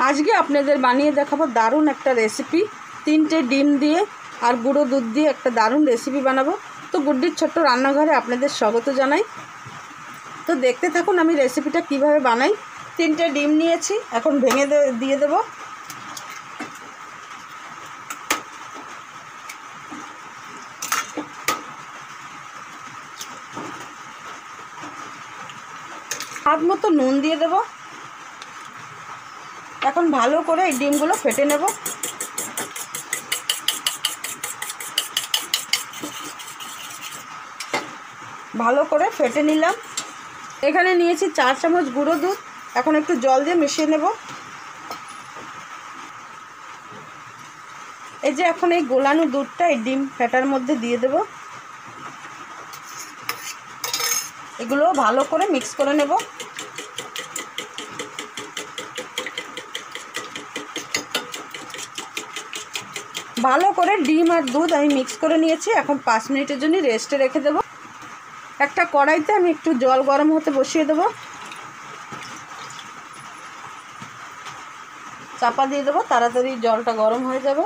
আজকে আপনাদের বানিয়ে দেখাবো দারুণ একটা রেসিপি। 3টে ডিম দিয়ে আর গুঁড়ো দুধ দিয়ে একটা দারুণ রেসিপি বানাবো। তো গুড্ডির ছোট্ট রান্নাঘরে আপনাদের স্বাগত জানাই। তো দেখতে থাকুন আমি রেসিপিটা কিভাবে বানাই। 3টে ডিম নিয়েছি, এখন ভেঙে দিয়ে দেবো। স্বাদ মতো নুন দিয়ে দেব। এখন ভালো করে এই ডিমগুলো ফেটে নেব। ভালো করে ফেটে নিলাম। এখানে নিয়েছি 4 চামচ গুঁড়ো দুধ। এখন একটু জল দিয়ে মিশিয়ে নেব। এই যে এখন এই গোলানো দুধটা এই ডিম ফেটার মধ্যে দিয়ে দেব। এগুলো ভালো করে মিক্স করে নেব। ভালো করে ডিম আর দুধ আমি মিক্স করে নিয়েছি। এখন 5 মিনিটের জন্য রেস্টে রেখে দেব। একটা কড়াইতে আমি একটু জল গরম হতে বসিয়ে দেব। চাপা দিয়ে দেবো, তাড়াতাড়ি জলটা গরম হয়ে যাবে।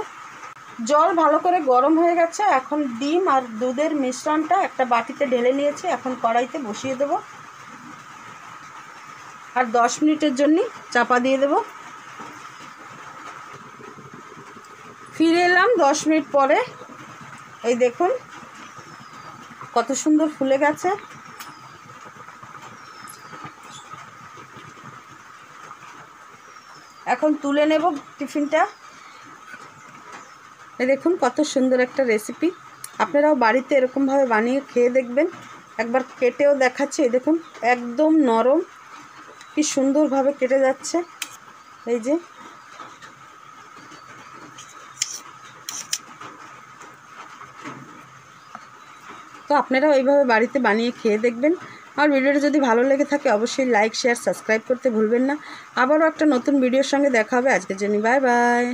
জল ভালো করে গরম হয়ে গেছে। এখন ডিম আর দুধের মিশ্রণটা একটা বাটিতে ঢেলে নিয়েছি। এখন কড়াইতে বসিয়ে দেব আর 10 মিনিটের জন্য চাপা দিয়ে দেব। ফিরে এলাম 10 মিনিট পরে। এই দেখুন কত সুন্দর ফুলে গেছে। এখন তুলে নেব টিফিনটা। এই দেখুন কত সুন্দর একটা রেসিপি। আপনারাও বাড়িতে এরকমভাবে বানিয়ে খেয়ে দেখবেন। একবার কেটেও দেখাচ্ছি। এই দেখুন একদম নরম, কি সুন্দরভাবে কেটে যাচ্ছে। এই যে তো আপনারাও এইভাবে বাড়িতে বানিয়ে খেয়ে দেখবেন। আর ভিডিওটা যদি ভালো লেগে থাকে অবশ্যই লাইক শেয়ার সাবস্ক্রাইব করতে ভুলবেন না। আবারও একটা নতুন ভিডিওর সঙ্গে দেখা হবে। আজকের জন্য বাই বাই।